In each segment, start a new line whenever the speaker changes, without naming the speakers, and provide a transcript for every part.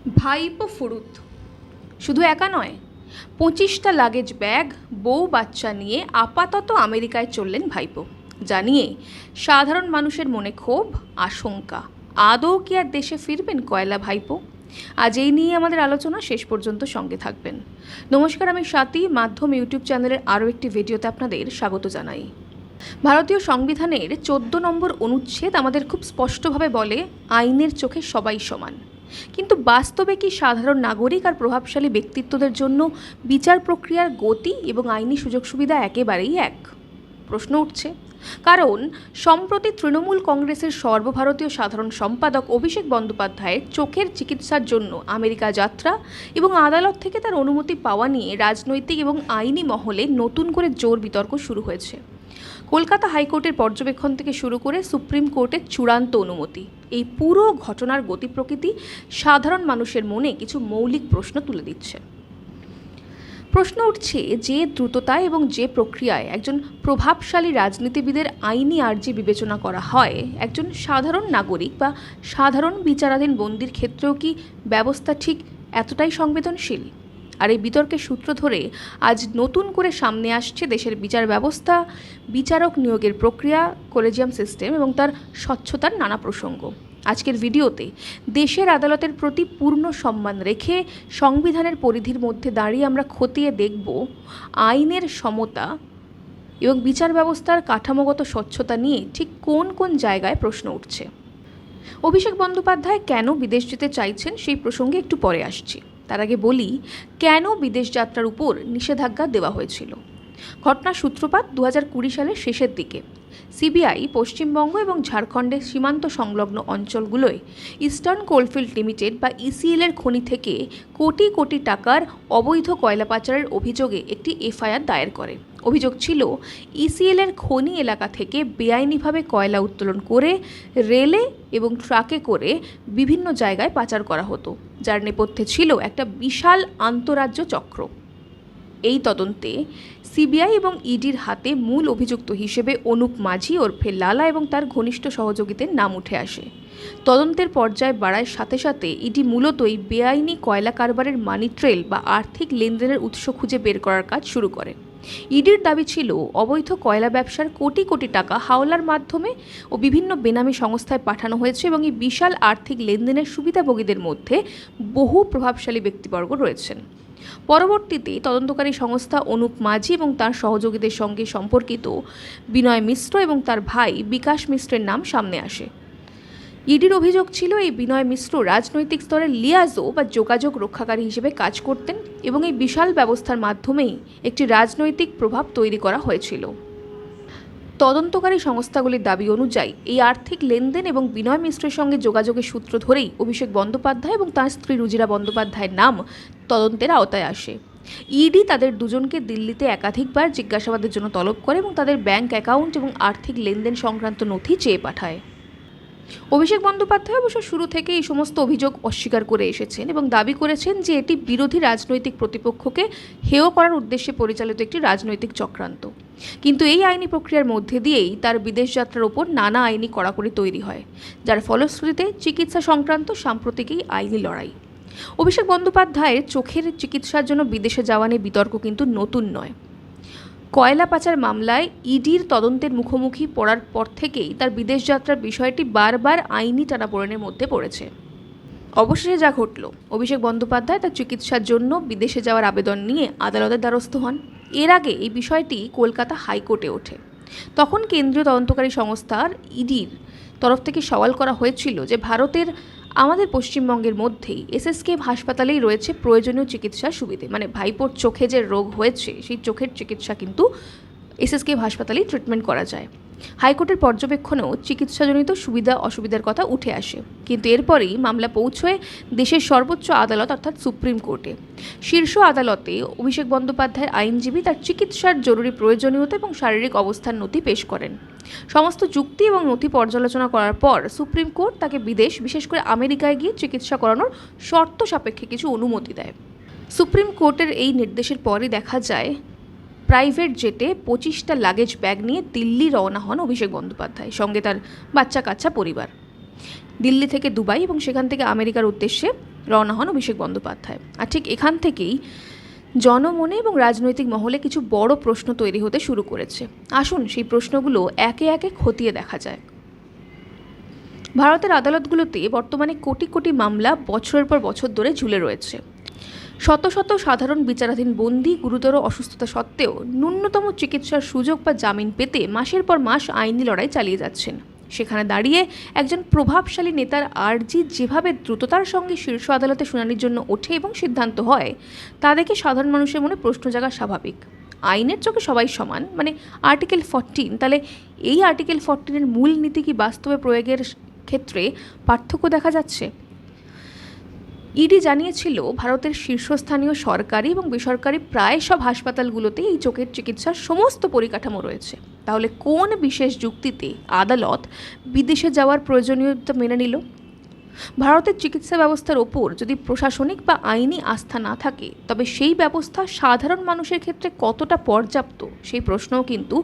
ভাইপো ফুরুত শুধু একা নয়, 25টা লাগেজ ব্যাগ, বউ বাচ্চা নিয়ে আপাতত আমেরিকায় চললেন ভাইপো। জানিয়ে সাধারণ মানুষের মনে ক্ষোভ, আশঙ্কা, আদৌ কি আর দেশে ফিরবেন কয়লা ভাইপো? আজ এই নিয়ে আমাদের আলোচনা, শেষ পর্যন্ত সঙ্গে থাকবেন। নমস্কার, আমি স্বাতী, মাধ্যম ইউটিউব চ্যানেলের আরও একটি ভিডিওতে আপনাদের স্বাগত জানাই। ভারতীয় সংবিধানের 14 নম্বর অনুচ্ছেদ আমাদের খুব স্পষ্টভাবে বলে, আইনের চোখে সবাই সমান। কিন্তু বাস্তবে কি সাধারণ নাগরিক আর প্রভাবশালী ব্যক্তিত্বদের জন্য বিচার প্রক্রিয়ার গতি এবং আইনি সুযোগ সুবিধা একেবারেই এক? প্রশ্ন উঠছে কারণ সম্প্রতি তৃণমূল কংগ্রেসের সর্বভারতীয় সাধারণ সম্পাদক অভিষেক বন্দ্যোপাধ্যায়ের চোখের চিকিৎসার জন্য আমেরিকা যাত্রা এবং আদালত থেকে তার অনুমতি পাওয়া নিয়ে রাজনৈতিক এবং আইনি মহলে নতুন করে জোর বিতর্ক শুরু হয়েছে। কলকাতা হাইকোর্টের পর্যবেক্ষণ থেকে শুরু করে সুপ্রিম কোর্টের চূড়ান্ত অনুমতি, এই পুরো ঘটনার গতি প্রকৃতি সাধারণ মানুষের মনে কিছু মৌলিক প্রশ্ন তুলে দিচ্ছে। প্রশ্ন উঠছে, যে দ্রুততায় এবং যে প্রক্রিয়ায় একজন প্রভাবশালী রাজনীতিবিদের আইনি আর্জি বিবেচনা করা হয়, একজন সাধারণ নাগরিক বা সাধারণ বিচারাধীন বন্দির ক্ষেত্রেও কি ব্যবস্থা ঠিক এতটাই সংবেদনশীল? আর এই বিতর্কের সূত্র ধরে আজ নতুন করে সামনে আসছে দেশের বিচার ব্যবস্থা, বিচারক নিয়োগের প্রক্রিয়া, কলেজিয়াম সিস্টেম এবং তার স্বচ্ছতার নানা প্রসঙ্গ। আজকের ভিডিওতে দেশের আদালতের প্রতি পূর্ণ সম্মান রেখে সংবিধানের পরিধির মধ্যে দাঁড়িয়ে আমরা খতিয়ে দেখব আইনের সমতা এবং বিচার ব্যবস্থার কাঠামোগত স্বচ্ছতা নিয়ে ঠিক কোন কোন জায়গায় প্রশ্ন উঠছে। অভিষেক বন্দ্যোপাধ্যায় কেন বিদেশ যেতে চাইছেন সেই প্রসঙ্গে একটু পরে আসছি। তার আগে বলি, কেন বিদেশ যাত্রার উপর নিষেধাজ্ঞা দেওয়া হয়েছিল। ঘটনার সূত্রপাত 2020 সালের শেষের দিকে। সিবিআই পশ্চিমবঙ্গ এবং ঝাড়খণ্ডের সীমান্ত সংলগ্ন অঞ্চলগুলোয় ইস্টার্ন কোলফিল্ড লিমিটেড বা ইসিএলের খনি থেকে কোটি কোটি টাকার অবৈধ কয়লা পাচারের অভিযোগে একটি এফআইআর দায়ের করে। অভিযোগ ছিল, ইসিএলের খনি এলাকা থেকে বেআইনিভাবে কয়লা উত্তোলন করে রেলে এবং ট্রাকে করে বিভিন্ন জায়গায় পাচার করা হতো, যার নেপথ্যে ছিল একটা বিশাল আন্তঃরাজ্য চক্র। এই তদন্তে সিবিআই এবং ইডির হাতে মূল অভিযুক্ত হিসেবে অনুপ মাঝি ওরফে লালা এবং তার ঘনিষ্ঠ সহযোগীদের নাম উঠে আসে। তদন্তের পর্যায় বাড়ার সাথে সাথে ইডি মূলতই বেআইনি কয়লা কারবারের মানি ট্রেল বা আর্থিক লেনদেনের উৎস খুঁজে বের করার কাজ শুরু করে। ইডির দাবি ছিল, অবৈধ কয়লা ব্যবসার কোটি কোটি টাকা হাওলার মাধ্যমে ও বিভিন্ন বেনামি সংস্থায় পাঠানো হয়েছে এবং এই বিশাল আর্থিক লেনদেনের সুবিধাভোগীদের মধ্যে বহু প্রভাবশালী ব্যক্তিবর্গ রয়েছেন। পরবর্তীতে তদন্তকারী সংস্থা অনুপ মাঝি এবং তার সহযোগীদের সঙ্গে সম্পর্কিত বিনয় মিশ্র এবং তার ভাই বিকাশ মিশ্রের নাম সামনে আসে। ইডির অভিযোগ ছিল, এই বিনয় মিশ্র রাজনৈতিক স্তরে লিয়াজো বা যোগাযোগ রক্ষাকারী হিসেবে কাজ করতেন এবং এই বিশাল ব্যবস্থার মাধ্যমেই একটি রাজনৈতিক প্রভাব তৈরি করা হয়েছিল। তদন্তকারী সংস্থাগুলির দাবি অনুযায়ী এই আর্থিক লেনদেন এবং বিনয় মিশ্রের সঙ্গে যোগাযোগের সূত্র ধরেই অভিষেক বন্দ্যোপাধ্যায় এবং তাঁর স্ত্রী রুজিরা বন্দ্যোপাধ্যায়ের নাম তদন্তের আওতায় আসে। ইডি তাদের দুজনকে দিল্লিতে একাধিকবার জিজ্ঞাসাবাদের জন্য তলব করে এবং তাদের ব্যাংক অ্যাকাউন্ট এবং আর্থিক লেনদেন সংক্রান্ত নথি চেয়ে পাঠায়। অভিষেক বন্দ্যোপাধ্যায় অবশ্য শুরু থেকে এই সমস্ত অভিযোগ অস্বীকার করে এসেছেন এবং দাবি করেছেন যে এটি বিরোধী রাজনৈতিক প্রতিপক্ষকে হেয় করার উদ্দেশ্যে পরিচালিত একটি রাজনৈতিক চক্রান্ত। কিন্তু এই আইনি প্রক্রিয়ার মধ্যে দিয়েই তার বিদেশ যাত্রার ওপর নানা আইনি কড়াকড়ি তৈরি হয়, যার ফলশ্রুতিতে চিকিৎসা সংক্রান্ত সাম্প্রতিক এই আইনি লড়াই। অভিষেক বন্দ্যোপাধ্যায়ের চোখের চিকিৎসার জন্য বিদেশে যাওয়া নিয়ে বিতর্ক কিন্তু নতুন নয়। কয়লা পাচার মামলায় ইডির তদন্তের মুখোমুখি পড়ার পর থেকেই তার বিদেশ যাত্রার বিষয়টি বারবার আইনি টানাপোড়েনের মধ্যে পড়েছে। অবশেষে যা ঘটল, অভিষেক বন্দ্যোপাধ্যায় তার চিকিৎসার জন্য বিদেশে যাওয়ার আবেদন নিয়ে আদালতের দ্বারস্থ হন। এর আগে এই বিষয়টি কলকাতা হাইকোর্টে ওঠে। তখন কেন্দ্রীয় তদন্তকারী সংস্থার ইডির তরফ থেকে সওয়াল করা হয়েছিল যে ভারতের আমাদের পশ্চিমবঙ্গের মধ্যেই এসএসকেএম হাসপাতালেই রয়েছে প্রয়োজনীয় চিকিৎসার সুবিধে, মানে ভাইপোর চোখে যে রোগ হয়েছে সেই চোখের চিকিৎসা কিন্তু এসএসকেএম হাসপাতালেই ট্রিটমেন্ট করা যায়। হাইকোর্টের পর্যবেক্ষণেও চিকিৎসাজনিত সুবিধা অসুবিধার কথা উঠে আসে, কিন্তু এরপরেই মামলা পৌঁছয় দেশের সর্বোচ্চ আদালত অর্থাৎ সুপ্রিম কোর্টে। শীর্ষ আদালতে অভিষেক বন্দ্যোপাধ্যায়ের আইনজীবী তার চিকিৎসার জরুরি প্রয়োজনীয়তা এবং শারীরিক অবস্থার নথি পেশ করেন। সমস্ত যুক্তি এবং নথি পর্যালোচনা করার পর সুপ্রিম কোর্ট তাকে বিদেশ, বিশেষ করে আমেরিকায় গিয়ে চিকিৎসা করানোর শর্ত সাপেক্ষে কিছু অনুমতি দেয়। সুপ্রিম কোর্টের এই নির্দেশের পরই দেখা যায় প্রাইভেট জেটে 25টা লাগেজ ব্যাগ নিয়ে দিল্লি রওনা হন অভিষেক বন্দ্যোপাধ্যায়, সঙ্গে তার বাচ্চা কাচ্চা পরিবার। দিল্লি থেকে দুবাই এবং সেখান থেকে আমেরিকার উদ্দেশ্যে রওনা হন অভিষেক বন্দ্যোপাধ্যায়। আর ঠিক এখান থেকেই জনমনে এবং রাজনৈতিক মহলে কিছু বড় প্রশ্ন তৈরি হতে শুরু করেছে। আসুন সেই প্রশ্নগুলো একে একে খতিয়ে দেখা যায়। ভারতের আদালতগুলোতে বর্তমানে কোটি কোটি মামলা বছরের পর বছর ধরে ঝুলে রয়েছে। শত শত সাধারণ বিচারাধীন বন্দী গুরুতর অসুস্থতা সত্ত্বেও ন্যূনতম চিকিৎসার সুযোগ বা জামিন পেতে মাসের পর মাস আইনি লড়াই চালিয়ে যাচ্ছেন। সেখানে দাঁড়িয়ে একজন প্রভাবশালী নেতার আর্জি যেভাবে দ্রুততার সঙ্গে শীর্ষ আদালতে শুনানির জন্য ওঠে এবং সিদ্ধান্ত হয়, তা দেখে সাধারণ মানুষের মনে প্রশ্ন জাগা স্বাভাবিক। আইনের চোখে সবাই সমান, মানে আর্টিকেল 14, তাহলে এই আর্টিকেল 14-এর মূল নীতি কি বাস্তবে প্রয়োগের ক্ষেত্রে পার্থক্য দেখা যাচ্ছে? ইডি জানিয়েছিল ভারতের শীর্ষস্থানীয় সরকারি এবং বেসরকারি প্রায় সব হাসপাতালগুলোতে এই চোখের চিকিৎসার সমস্ত পরিকাঠামো রয়েছে। তাহলে কোন বিশেষ যুক্তিতে আদালত বিদেশে যাওয়ার প্রয়োজনীয়তা মেনে নিল? ভারতের চিকিৎসা ব্যবস্থার ওপর যদি প্রশাসনিক বা আইনি আস্থা না থাকে, তবে সেই ব্যবস্থা সাধারণ মানুষের ক্ষেত্রে কতটা পর্যাপ্ত, সেই প্রশ্নও কিন্তু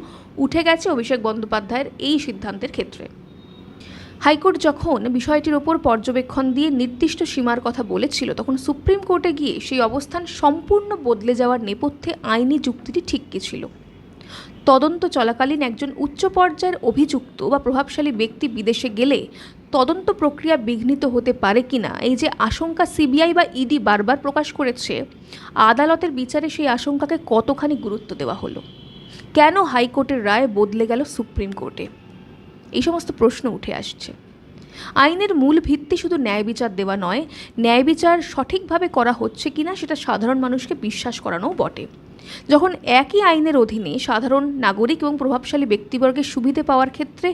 উঠে গেছে অভিষেক বন্দ্যোপাধ্যায়ের এই সিদ্ধান্তের ক্ষেত্রে। হাইকোর্ট যখন বিষয়টির ওপর পর্যবেক্ষণ দিয়ে নির্দিষ্ট সীমার কথা বলেছিল, তখন সুপ্রিম কোর্টে গিয়ে সেই অবস্থান সম্পূর্ণ বদলে যাওয়ার নেপথ্যে আইনি যুক্তিটি ঠিক কী ছিল? তদন্ত চলাকালীন একজন উচ্চ পর্যায়ের অভিযুক্ত বা প্রভাবশালী ব্যক্তি বিদেশে গেলে তদন্ত প্রক্রিয়া বিঘ্নিত হতে পারে কিনা, এই যে আশঙ্কা সিবিআই বা ইডি বারবার প্রকাশ করেছে, আদালতের বিচারে সেই আশঙ্কাকে কতখানি গুরুত্ব দেওয়া হলো? কেন হাইকোর্টের রায় বদলে গেল সুপ্রিম কোর্টে? এই সমস্ত প্রশ্ন উঠে আসছে। আইনের মূল ভিত্তি শুধু ন্যায় বিচার দেওয়া নয়, ন্যায় বিচার সঠিকভাবে করা হচ্ছে কিনা সেটা সাধারণ মানুষকে বিশ্বাস করানোও বটে। যখন একই আইনের অধীনে সাধারণ নাগরিক এবং প্রভাবশালী ব্যক্তিবর্গের সুবিধে পাওয়ার ক্ষেত্রে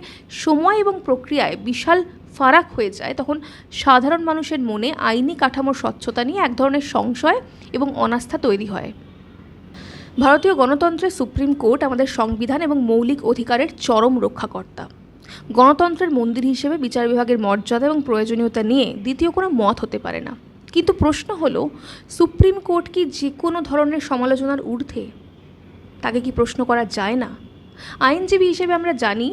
সময় এবং প্রক্রিয়ায় বিশাল ফারাক হয়ে যায়, তখন সাধারণ মানুষের মনে আইনি কাঠামোর স্বচ্ছতা নিয়ে এক ধরনের সংশয় এবং অনাস্থা তৈরি হয়। ভারতীয় গণতন্ত্রের সুপ্রিম কোর্ট আমাদের সংবিধান এবং মৌলিক অধিকারের চরম রক্ষাকর্তা। গণতন্ত্রের মন্দির হিসেবে বিচার বিভাগের মর্যাদা এবং প্রয়োজনীয়তা নিয়ে দ্বিতীয় কোনো মত হতে পারে না। কিন্তু প্রশ্ন হলো, সুপ্রিম কোর্ট কি যে কোনো ধরনের সমালোচনার ঊর্ধ্বে? তাকে কি প্রশ্ন করা যায় না? আইনজীবী হিসেবে আমরা জানি,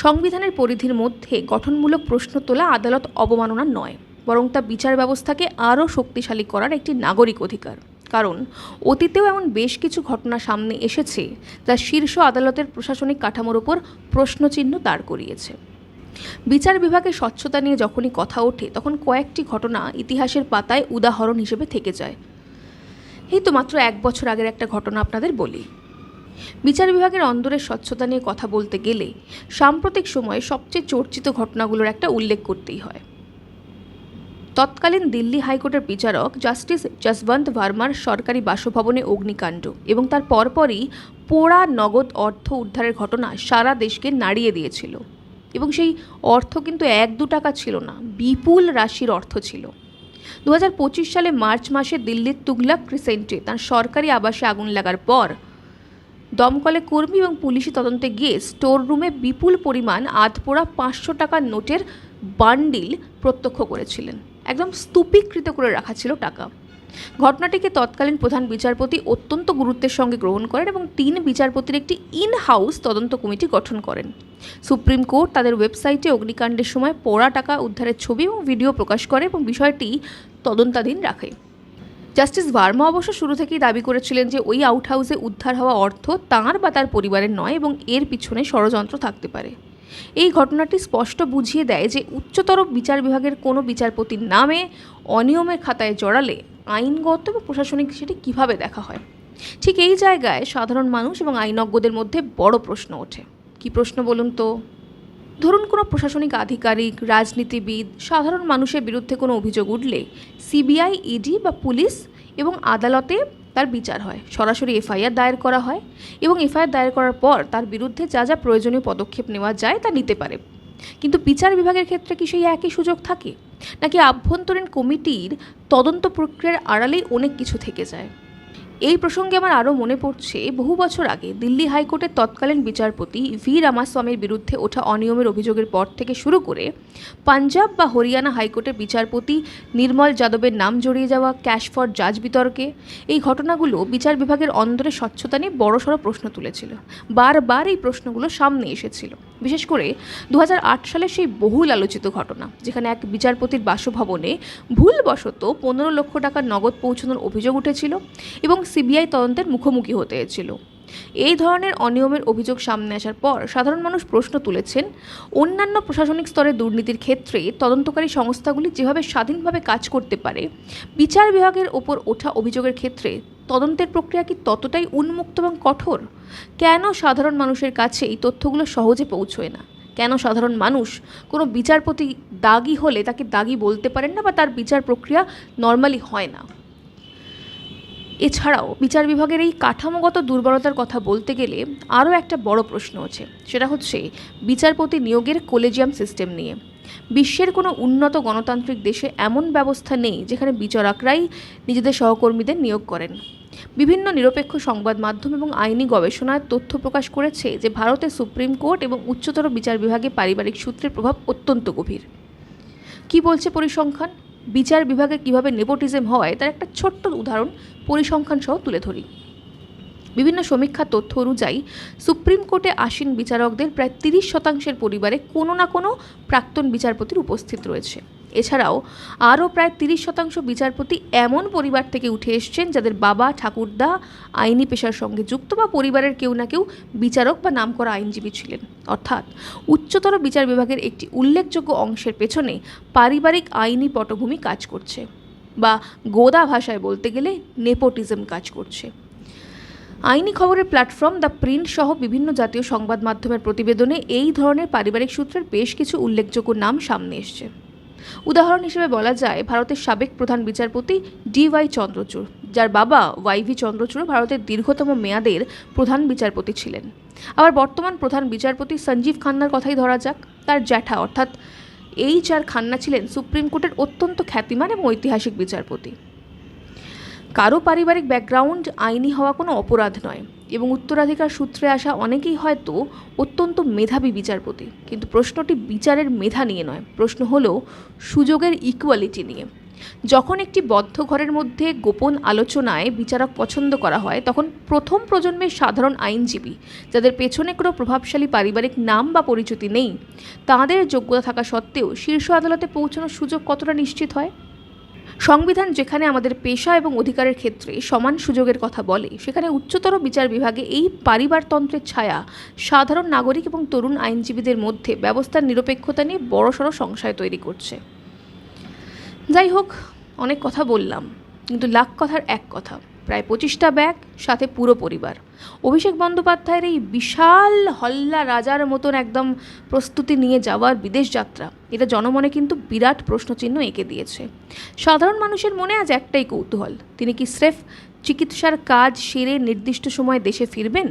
সংবিধানের পরিধির মধ্যে গঠনমূলক প্রশ্ন তোলা আদালত অবমাননা নয়, বরং তা বিচার ব্যবস্থাকে আরও শক্তিশালী করার একটি নাগরিক অধিকার। কারণ অতীতেও এমন বেশ কিছু ঘটনা সামনে এসেছে যা শীর্ষ আদালতের প্রশাসনিক কাঠামোর ওপর প্রশ্নচিহ্ন দাঁড় করিয়েছে। বিচার বিভাগের স্বচ্ছতা নিয়ে যখনই কথা ওঠে, তখন কয়েকটি ঘটনা ইতিহাসের পাতায় উদাহরণ হিসেবে থেকে যায়। এই তো মাত্র 1 বছর আগের একটা ঘটনা আপনাদের বলি। বিচার বিভাগের অন্দরের স্বচ্ছতা নিয়ে কথা বলতে গেলে সাম্প্রতিক সময়ে সবচেয়ে চর্চিত ঘটনাগুলোর একটা উল্লেখ করতেই হয়। তৎকালীন দিল্লি হাইকোর্টের বিচারক জাস্টিস যশবন্ত ভার্মার সরকারি বাসভবনে অগ্নিকাণ্ড এবং তার পরপরই পোড়া নগদ অর্থ উদ্ধারের ঘটনা সারা দেশকে নাড়িয়ে দিয়েছিল। এবং সেই অর্থ কিন্তু 1-2 টাকা ছিল না, বিপুল রাশির অর্থ ছিল। 2025 সালে মার্চ মাসে দিল্লির তুগলক ক্রিসেন্টে তার সরকারি আবাসে আগুন লাগার পর দমকলে কর্মী এবং পুলিশি তদন্তে গিয়ে স্টোর রুমে বিপুল পরিমাণ আধপোড়া 500 টাকার নোটের বান্ডিল প্রত্যক্ষ করেছিলেন। একদম স্তূপীকৃত করে রাখা ছিল টাকা। ঘটনাটিকে তৎকালীন প্রধান বিচারপতি অত্যন্ত গুরুত্বের সঙ্গে গ্রহণ করেন এবং 3 বিচারপতির একটি ইন-হাউস তদন্ত কমিটি গঠন করেন। সুপ্রিম কোর্ট তাদের ওয়েবসাইটে অগ্নিকাণ্ডের সময় পোড়া টাকা উদ্ধারের ছবি এবং ভিডিও প্রকাশ করে এবং বিষয়টি তদন্তাধীন রাখে। জাস্টিস ভার্মা অবশ্য শুরু থেকেই দাবি করেছিলেন যে ওই আউট হাউসে উদ্ধার হওয়া অর্থ তাঁর বা তার পরিবারের নয় এবং এর পিছনে ষড়যন্ত্র থাকতে পারে। এই ঘটনাটি স্পষ্ট বুঝিয়ে দেয় যে উচ্চতর বিচার বিভাগের কোনো বিচারপতির নামে অনিয়মের খাতায় জড়ালে আইনগত এবং প্রশাসনিক সেটি কীভাবে দেখা হয়। ঠিক এই জায়গায় সাধারণ মানুষ এবং আইনজ্ঞদের মধ্যে বড় প্রশ্ন ওঠে। কী প্রশ্ন বলুন তো? ধরুন কোনো প্রশাসনিক আধিকারিক, রাজনীতিবিদ, সাধারণ মানুষের বিরুদ্ধে কোনো অভিযোগ উঠলে সিবিআই, ইডি বা পুলিশ এবং আদালতে তার বিচার হয়, সরাসরি এফআইআর দায়ের করা হয় এবং এফআইআর দায়ের করার পর তার বিরুদ্ধে যা যা প্রয়োজনীয় পদক্ষেপ নেওয়া যায় তা নিতে পারে। কিন্তু বিচার বিভাগের ক্ষেত্রে কি সেই একই সুযোগ থাকে, নাকি আভ্যন্তরীণ কমিটির তদন্ত প্রক্রিয়ার আড়ালেই অনেক কিছু থেকে যায়? এই প্রসঙ্গে আমার আরও মনে পড়ছে, বহু বছর আগে দিল্লি হাইকোর্টের তৎকালীন বিচারপতি ভি রামাস্বামীর বিরুদ্ধে ওঠা অনিয়মের অভিযোগের পর থেকে শুরু করে পাঞ্জাব বা হরিয়ানা হাইকোর্টের বিচারপতি নির্মল যাদবের নাম জড়িয়ে যাওয়া ক্যাশ ফর জাজ বিতর্কে এই ঘটনাগুলো বিচার বিভাগের অন্দরে স্বচ্ছতা নিয়ে বড়সড় প্রশ্ন তুলেছিল। বারবার এই প্রশ্নগুলো সামনে এসেছিল। বিশেষ করে 2008 সালের সেই বহুল আলোচিত ঘটনা, যেখানে এক বিচারপতির বাসভবনে ভুলবশত 15 লক্ষ টাকার নগদ পৌঁছানোর অভিযোগ উঠেছিল এবং সিবিআই তদন্তের মুখোমুখি হতে হয়েছিল। এই ধরনের অনিয়মের অভিযোগ সামনে আসার পর সাধারণ মানুষ প্রশ্ন তুলেছেন, অন্যান্য প্রশাসনিক স্তরে দুর্নীতির ক্ষেত্রে তদন্তকারী সংস্থাগুলি যেভাবে স্বাধীনভাবে কাজ করতে পারে, বিচার বিভাগের ওপর ওঠা অভিযোগের ক্ষেত্রে তদন্তের প্রক্রিয়া কি ততটাই উন্মুক্ত এবং কঠোর? কেন সাধারণ মানুষের কাছে এই তথ্যগুলো সহজে পৌঁছয় না? কেন সাধারণ মানুষ কোনো বিচারপতি দাগী হলে তাকে দাগী বলতে পারেন না বা তার বিচার প্রক্রিয়া নর্মালি হয় না? এছাড়াও বিচার বিভাগের এই কাঠামোগত দুর্বলতার কথা বলতে গেলে আরও একটা বড় প্রশ্ন আছে, সেটা হচ্ছে বিচারপতি নিয়োগের কলেজিয়াম সিস্টেম নিয়ে। বিশ্বের কোনো উন্নত গণতান্ত্রিক দেশে এমন ব্যবস্থা নেই যেখানে বিচারকরাই নিজেদের সহকর্মীদের নিয়োগ করেন। বিভিন্ন নিরপেক্ষ সংবাদ মাধ্যম এবং আইনি গবেষণায় তথ্য প্রকাশ করেছে যে ভারতের সুপ্রিম কোর্ট এবং উচ্চতর বিচার বিভাগে পারিবারিক সূত্রের প্রভাব অত্যন্ত গভীর। কি বলছে পরিসংখ্যান? বিচার বিভাগে কিভাবে নেপোটিজম হয় তার একটা ছোট্ট উদাহরণ পরিসংখ্যান সহ তুলে ধরি। বিভিন্ন সমীক্ষার তথ্য অনুযায়ী সুপ্রিম কোর্টে আসীন বিচারকদের প্রায় 30% পরিবারে কোনো না কোনো প্রাক্তন বিচারপতির উপস্থিত রয়েছে। এছাড়াও আরও প্রায় 30% বিচারপতি এমন পরিবার থেকে উঠে এসছেন যাদের বাবা ঠাকুরদা আইনি পেশার সঙ্গে যুক্ত বা পরিবারের কেউ না কেউ বিচারক বা নামকরা আইনজীবী ছিলেন। অর্থাৎ উচ্চতর বিচার বিভাগের একটি উল্লেখযোগ্য অংশের পেছনে পারিবারিক আইনি পটভূমি কাজ করছে, বা গোদা ভাষায় বলতে গেলে নেপোটিজম কাজ করছে। আইনি খবরের প্ল্যাটফর্ম দ্য প্রিন্ট সহ বিভিন্ন জাতীয় সংবাদ মাধ্যমের প্রতিবেদনে এই ধরনের পারিবারিক সূত্রের বেশ কিছু উল্লেখযোগ্য নাম সামনে এসছে। উদাহরণ হিসেবে বলা যায় ভারতের সাবেক প্রধান বিচারপতি DY চন্দ্রচূড়, যার বাবা YV চন্দ্রচূড় ভারতের দীর্ঘতম মেয়াদের প্রধান বিচারপতি ছিলেন। আবার বর্তমান প্রধান বিচারপতি সঞ্জীব খান্নার কথাই ধরা যাক। তার জ্যাঠা অর্থাৎ HR খান্না ছিলেন সুপ্রিম কোর্টের অত্যন্ত খ্যাতিমান এবং ঐতিহাসিক বিচারপতি। কারো পারিবারিক ব্যাকগ্রাউন্ড আইনি হওয়া কোনো অপরাধ নয় এবং উত্তরাধিকার সূত্রে আসা অনেকেই হয়তো অত্যন্ত মেধাবী বিচারপতি, কিন্তু প্রশ্নটি বিচারের মেধা নিয়ে নয়, প্রশ্ন হলো সুযোগের ইকুয়ালিটি নিয়ে। যখন একটি বদ্ধ ঘরের মধ্যে গোপন আলোচনায় বিচারক পছন্দ করা হয়, তখন প্রথম প্রজন্মের সাধারণ আইনজীবী যাদের পেছনে কোনো প্রভাবশালী পারিবারিক নাম বা পরিচিতি নেই, তাঁদের যোগ্যতা থাকা সত্ত্বেও শীর্ষ আদালতে পৌঁছানোর সুযোগ কতটা নিশ্চিত হয়? সংবিধান যেখানে আমাদের পেশা এবং অধিকারের ক্ষেত্রে সমান সুযোগের কথা বলে, সেখানে উচ্চতর বিচার বিভাগে এই পরিবারতন্ত্রের ছায়া সাধারণ নাগরিক এবং তরুণ আইনজীবীদের মধ্যে ব্যবস্থার নিরপেক্ষতা নিয়ে বড়সড় সংশয় তৈরি করছে। যাই হোক, অনেক কথা বললাম, কিন্তু লাখ কথার এক কথা, প্রায় 25টা ব্যাগ, সাথে পুরো পরিবার। অভিষেক বন্দ্যোপাধ্যায়ের এই বিশাল হল্লা রাজার মতন একদম প্রস্তুতি নিয়ে যাওয়ার বিদেশ যাত্রা, এটা জনমনে কিন্তু বিরাট প্রশ্নচিহ্ন এঁকে দিয়েছে। সাধারণ মানুষের মনে আজ একটাই কৌতূহল, তিনি কি স্রেফ চিকিৎসার কাজ সেরে নির্দিষ্ট সময়ে দেশে ফিরবেন,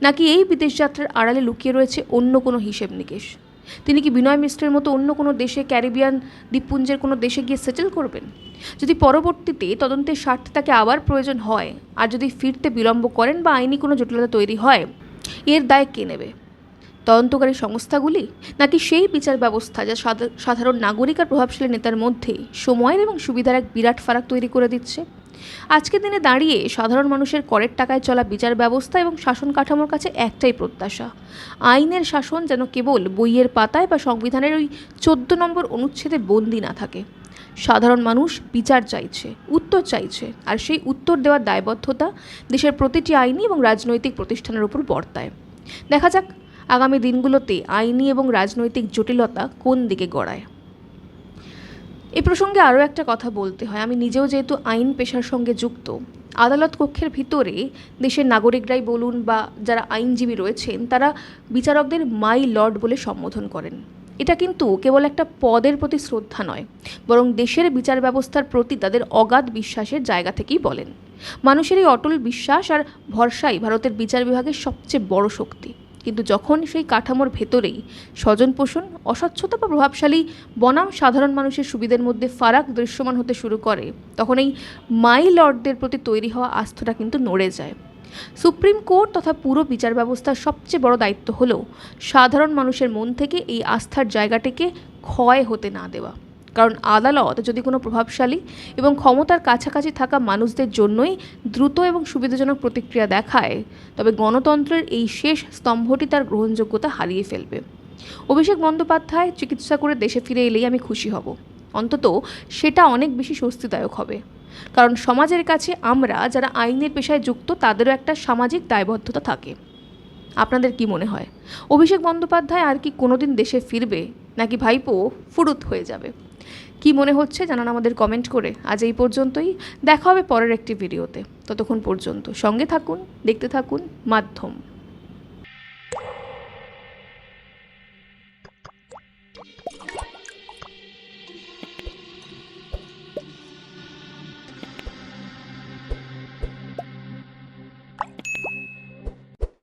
নাকি এই বিদেশ যাত্রার আড়ালে লুকিয়ে রয়েছে অন্য কোনো হিসেব নিকেশ? তিনি কি বিনয় মিশ্রের মতো অন্য কোনো দেশে, ক্যারিবিয়ান দ্বীপপুঞ্জের কোনো দেশে গিয়ে সেটেল করবেন? যদি পরবর্তীতে তদন্তের স্বার্থে তাকে আবার প্রয়োজন হয়, আর যদি ফিরতে বিলম্ব করেন বা আইনি কোনো জটিলতা তৈরি হয়, এর দায় কে নেবে? তদন্তকারী সংস্থাগুলি, নাকি সেই বিচার ব্যবস্থা যা সাধারণ নাগরিক আর প্রভাবশালী নেতার মধ্যে সময়ের এবং সুবিধার এক বিরাট ফারাক তৈরি করে দিচ্ছে? আজকের দিনে দাঁড়িয়ে সাধারণ মানুষের করের টাকায় চলা বিচার ব্যবস্থা এবং শাসন কাঠামোর কাছে একটাই প্রত্যাশা, আইনের শাসন যেন কেবল বইয়ের পাতায় বা সংবিধানের ওই 14 নম্বর অনুচ্ছেদে বন্দী না থাকে। সাধারণ মানুষ বিচার চাইছে, উত্তর চাইছে, আর সেই উত্তর দেওয়ার দায়বদ্ধতা দেশের প্রতিটি আইনি এবং রাজনৈতিক প্রতিষ্ঠানের উপর বর্তায়। দেখা যাক আগামী দিনগুলোতে আইনি এবং রাজনৈতিক জটিলতা কোন দিকে গড়ায়। এই প্রসঙ্গে আরও একটা কথা বলতে হয়, আমি নিজেও যেহেতু আইন পেশার সঙ্গে যুক্ত, আদালত কক্ষের ভিতরে দেশের নাগরিকরাই বলুন বা যারা আইনজীবী রয়েছেন, তারা বিচারকদের মাই লর্ড বলে সম্বোধন করেন। এটা কিন্তু কেবল একটা পদের প্রতি শ্রদ্ধা নয়, বরং দেশের বিচার ব্যবস্থার প্রতি তাদের অগাধ বিশ্বাসের জায়গা থেকেই বলেন। মানুষের এই অটল বিশ্বাস আর ভরসাই ভারতের বিচার বিভাগের সবচেয়ে বড় শক্তি। কিন্তু যখন সেই কাঠামোর ভেতরেই স্বজন পোষণ, অস্বচ্ছতা বা প্রভাবশালী বনাম সাধারণ মানুষের সুবিধার মধ্যে ফারাক দৃশ্যমান হতে শুরু করে, তখন এই মাই লর্ডদের প্রতি তৈরি হওয়া আস্থাটা কিন্তু নড়ে যায়। সুপ্রিম কোর্ট তথা পুরো বিচার ব্যবস্থার সবচেয়ে বড় দায়িত্ব হলো সাধারণ মানুষের মন থেকে এই আস্থার জায়গাটিকে ক্ষয় হতে না দেওয়া। কারণ আদালত যদি কোনো প্রভাবশালী এবং ক্ষমতার কাছাকাছি থাকা মানুষদের জন্যই দ্রুত এবং সুবিধাজনক প্রতিক্রিয়া দেখায়, তবে গণতন্ত্রের এই শেষ স্তম্ভটি তার গ্রহণযোগ্যতা হারিয়ে ফেলবে। অভিষেক বন্দ্যোপাধ্যায় চিকিৎসা করে দেশে ফিরে এলেই আমি খুশি হব। অন্তত সেটা অনেক বেশি স্বস্তিদায়ক হবে, কারণ সমাজের কাছে আমরা যারা আইনের পেশায় যুক্ত তাদেরও একটা সামাজিক দায়বদ্ধতা থাকে। আপনাদের কি মনে হয়, অভিষেক বন্দ্যোপাধ্যায় আর কি কোনোদিন দেশে ফিরবে, নাকি ভাইপো ফুরুত হয়ে যাবে? কি মনে হচ্ছে জানান আমাদের কমেন্ট করে। আজ এই পর্যন্তই, দেখা হবে পরের একটি ভিডিওতে। ততক্ষণ পর্যন্ত সঙ্গে থাকুন, দেখতে থাকুন মাধ্যম।